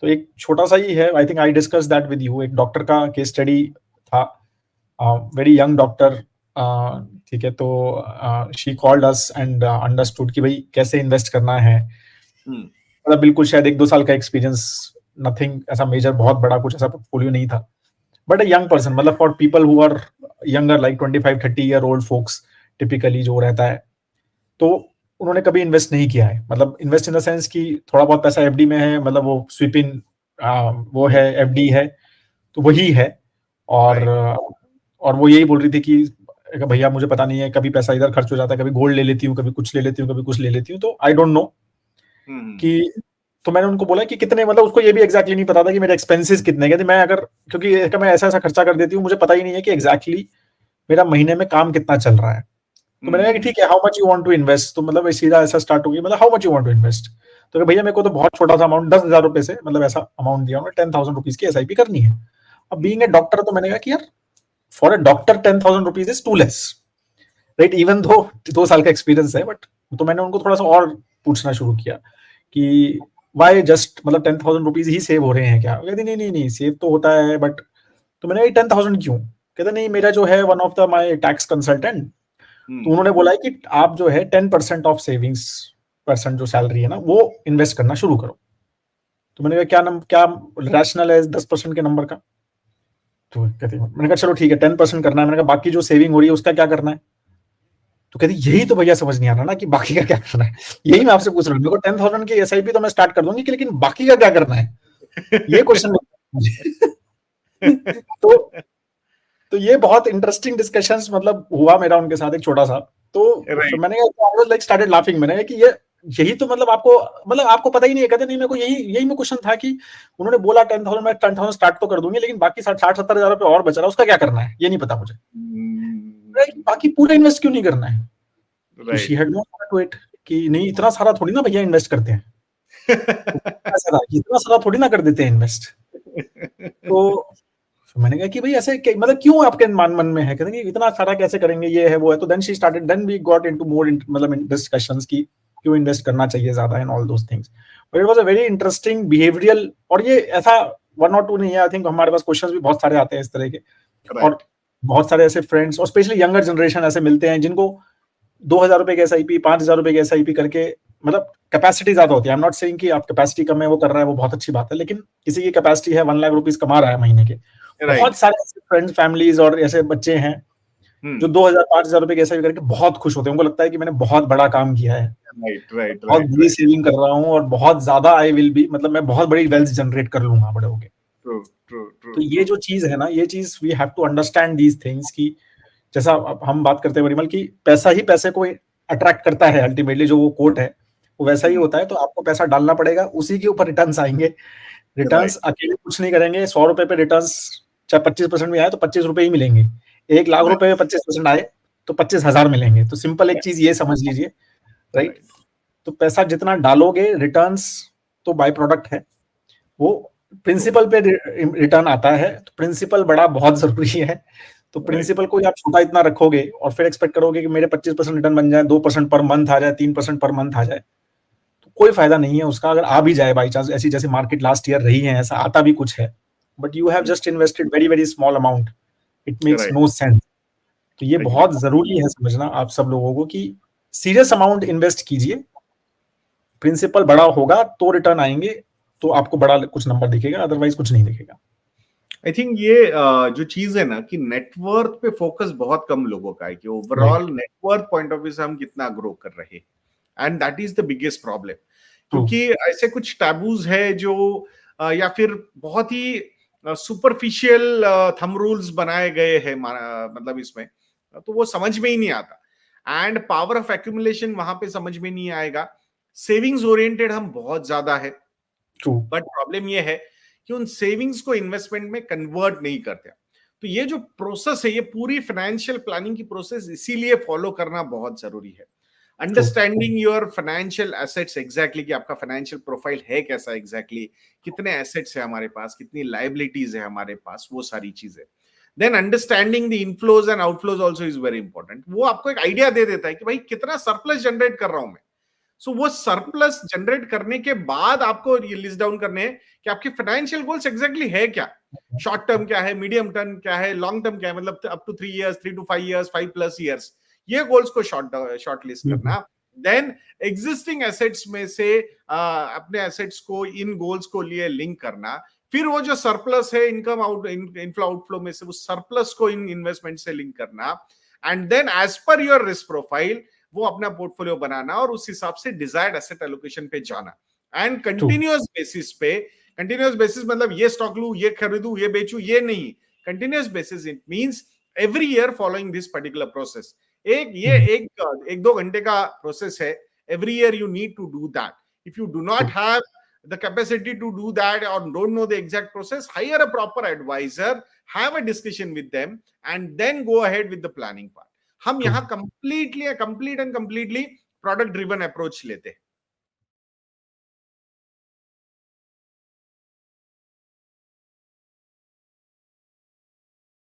तो एक छोटा सा ही है, I think I discuss that with you, एक डॉक्टर का केस स्टडी था, वेरी यंग डॉक्टर, ठीक है, तो she called us and understood कि भाई कैसे इन्वेस्ट करना है, मतलब बिल्कुल शायद 1-2 साल का एक्सपीरियंस, नथिंग ऐसा मेजर, बहुत बड़ा कुछ ऐसा पोर्टफोलियो नहीं था, बट अ यंग पर्सन, मतलब for people who are younger like 25-30 year old folks typically जो रहता है, तो उन्होंने कभी इन्वेस्ट नहीं किया है, मतलब इन्वेस्ट इन द सेंस कि थोड़ा बहुत पैसा एफडी में है, मतलब वो स्वीप इन, वो है एफडी है, तो वही है, और और वो यही बोल रही थी कि भैया मुझे पता नहीं है, कभी पैसा इधर खर्च हो जाता है, कभी गोल्ड ले लेती हूँ, कभी कुछ ले लेती हूँ, कभी कुछ ले लेती हूँ, तो आई डोंट नो कि, तो मैंने उनको बोला कि कितने, मतलब उसको ये भी एग्जैक्टली नहीं पता था कि मेरे एक्सपेंसेस कितने, कहते मैं अगर, क्योंकि मैं ऐसा ऐसा खर्चा कर देती हूँ, मुझे पता ही नहीं है कि एग्जैक्टली मेरा महीने में काम कितना चल रहा है, तो मैंने कहा कि ठीक है, how much you want to invest, तो मतलब सीधा ऐसा स्टार्ट हो गया, मतलब how much you want to invest, तो भैया मेरे को तो बहुत छोटा सा अमाउंट, 10,000 रुपए से, मतलब ऐसा अमाउंट दिया उन्होंने, 10,000 रुपीज की एसआईपी करनी है। अब बीइंग ए डॉक्टर, तो मैंने कहा कि यार for a doctor 10,000 rupees is too less, right, even दो 2 साल का एक्सपीरियंस है, बट तो मैंने उनको थोड़ा सा और पूछना शुरू किया कि वाई जस्ट, मतलब 10,000 रुपीज ही सेव हो रहे हैं क्या, कहते नहीं नहीं नहीं, सेव तो होता है बट, तो मैंने कहा 10,000 क्यों, कहते नहीं मेरा जो है one of the my tax consultant, तो उन्होंने बोला है कि आप जो है 10% ऑफ सेविंग्स परसेंट जो सैलरी है ना, वो इन्वेस्ट करना शुरू करो, तो मैंने कहा क्या रैशनल है 10% के नंबर का, तो कहते मैंने कहा चलो ठीक है 10% करना है, मैंने कहा बाकी जो सेविंग हो रही है उसका क्या करना है, तो कहती यही तो भैया समझ नहीं आ रहा ना कि बाकी का क्या करना है, यही मैं आपसे पूछ रहा हूँ, मेरे को 10,000 की एसआईपी तो मैं स्टार्ट कर दूंगी कि, लेकिन बाकी का क्या करना है, ये क्वेश्चन तो तो ये बहुत इंटरेस्टिंग डिस्कशंस मतलब हुआ मेरा उनके साथ एक छोटा सा, तो फिर मैंने लाइक स्टार्टेड लाफिंग, मैंने कहा कि ये यही तो मतलब आपको पता ही नहीं है, कहते नहीं मेरे को यही में क्वेश्चन था कि उन्होंने बोला 10,000, मैं 10,000 स्टार्ट तो कर दूंगी, लेकिन बाकी 60-70 हजार रुपए और बच रहा है, उसका क्या करना है ये नहीं पता मुझे, बाकी पूरा इन्वेस्ट क्यों नहीं करना है, तो she had no to it कि नहीं इतना सारा थोड़ी ना भैया इन्वेस्ट करते हैं, इतना सारा थोड़ी ना कर देते हैं इन्वेस्ट, तो मैंने कहा कि भाई ऐसे मतलब क्यों आपके मन में है, कहते हैं इतना सारा कैसे करेंगे, ये है वो है, तो then she started, then we got into more मतलब इन डिस्कशंस की क्यों इन्वेस्ट करना चाहिए ज्यादा and all those things, but it was a very interesting behavioural, और ये ऐसा 1 और 2 नहीं है, आई थिंक हमारे पास क्वेश्चंस भी बहुत सारे आते हैं इस तरह के, और बहुत सारे ऐसे फ्रेंड्स और स्पेशली यंगर जनरेशन ऐसे मिलते हैं जिनको 2,000 रुपए की एसआईपी, 5,000 रुपए की एसआईपी करके, मतलब कैपेसिटी ज्यादा होती है, आई एम नॉट सेइंग कि आप कैपेसिटी कम है वो कर रहा है वो बहुत अच्छी बात है, लेकिन किसी की कैपेसिटी है 1 लाख रुपीज कमा रहा है महीने के, बहुत सारे ऐसे फ्रेंड्स फैमिलीज और ऐसे बच्चे हैं जो 2,000-5,000 रुपए की एसआईपी करके बहुत खुश होते हैं, उनको लगता है कि मैंने बहुत बड़ा काम किया है, बहुत बड़ी सेविंग कर रहा हूँ और बहुत ज्यादा आई विल बी, मतलब मैं बहुत बड़ी वेल्थ जनरेट कर लूंगा बड़े होके, तो ये जो चीज है ना, ये चीज we have to understand these things की, जैसा हम बात करते हैं परिमल की पैसा ही पैसे को अट्रैक्ट करता है अल्टीमेटली, जो वो कोट है वो वैसा ही होता है, तो आपको पैसा डालना पड़ेगा, उसी के ऊपर रिटर्न्स आएंगे, रिटर्न्स अकेले कुछ नहीं करेंगे, 100 रुपए पे रिटर्न्स चाहे 25% में आए तो 25 रुपए ही मिलेंगे, 1 लाख रुपए में 25% आए तो 25,000 मिलेंगे, तो सिंपल एक चीज ये समझ लीजिए, राइट, तो पैसा जितना डालोगे रिटर्न्स तो बाय प्रोडक्ट है, वो प्रिंसिपल पे रिटर्न आता है, तो प्रिंसिपल बड़ा बहुत जरूरी है, तो प्रिंसिपल को आप छोटा इतना रखोगे और फिर एक्सपेक्ट करोगे कि मेरे 25% रिटर्न बन जाए, 2% पर मंथ आ जाए, 3% पर मंथ आ जाए, तो कोई फायदा नहीं है उसका, अगर आ भी जाए बाई चांस, ऐसी जैसे मार्केट लास्ट ईयर रही है ऐसा आता भी कुछ है, but you have just invested very very small amount, it makes no sense, तो ये बहुत जरूरी है समझना आप सब लोगों को कि सीरियस अमाउंट इन्वेस्ट कीजिए, प्रिंसिपल बड़ा होगा तो रिटर्न आएंगे, तो आपको बड़ा कुछ नंबर दिखेगा, अदरवाइज कुछ नहीं दिखेगा। आई थिंक ये जो चीज है ना कि नेटवर्थ पे फोकस बहुत कम लोगों का है कि overall net worth point of view से हम कितना ग्रो कर रहे हैं, and that is the biggest problem, क्योंकि ऐसे कुछ टैबूज है जो या फिर बहुत ही सुपरफिशियल थंब रूल्स बनाए गए हैं, मतलब इसमें तो वो समझ में ही नहीं आता, एंड पावर ऑफ एक्यूमुलेशन वहां पे समझ में नहीं आएगा, सेविंग्स ओरिएंटेड हम बहुत ज्यादा है, बट प्रॉब्लम ये है कि उन सेविंग्स को इन्वेस्टमेंट में कन्वर्ट नहीं करते, तो ये जो प्रोसेस है, ये पूरी फाइनेंशियल प्लानिंग की प्रोसेस इसीलिए फॉलो करना बहुत जरूरी है, understanding your financial assets exactly, कि आपका फाइनेंशियल प्रोफाइल है कैसा एग्जैक्टली, कितने एसेट्स है हमारे पास, कितनी लायबिलिटीज है हमारे पास, वो सारी चीजें, then understanding the inflows and outflows also is very important, वो आपको एक आइडिया दे देता है कि भाई कितना सरप्लस जनरेट कर रहा हूं मैं, सो वो सरप्लस जनरेट करने के बाद आपको लिस्ट डाउन करने हैं कि आपके फाइनेंशियल गोल्स एग्जैक्टली है क्या, शॉर्ट टर्म क्या है, मीडियम टर्म क्या है, लॉन्ग टर्म क्या है, मतलब up to 3 years, 3 to 5 years, 5+ years, ये गोल्स को शॉर्ट लिस्ट करना। देन एग्जिस्टिंग एसेट्स में से अपने एसेट्स को इन गोल्स को लिए लिंक करना, फिर वो जो सरप्लस है इनकम इनफ्लो आउटफ्लो में से वो सरप्लस को इन इन्वेस्टमेंट से लिंक करना, and then as per your risk profile वो अपना पोर्टफोलियो बनाना और उस हिसाब से डिजायर्ड एसेट एलोकेशन पे जाना, एंड कंटिन्यूअस बेसिस मतलब ये स्टॉक लू, ये खरीदू, ये बेचू, ये नहीं, continuous basis it means every year following this particular process. एक 2 घंटे का प्रोसेस है, every year you need to do that. If you do not have the capacity to do that or don't know the exact process, hire a proper advisor, have a discussion with them, and then go ahead with the planning part. हम यहाँ complete and completely product driven approach लेते हैं।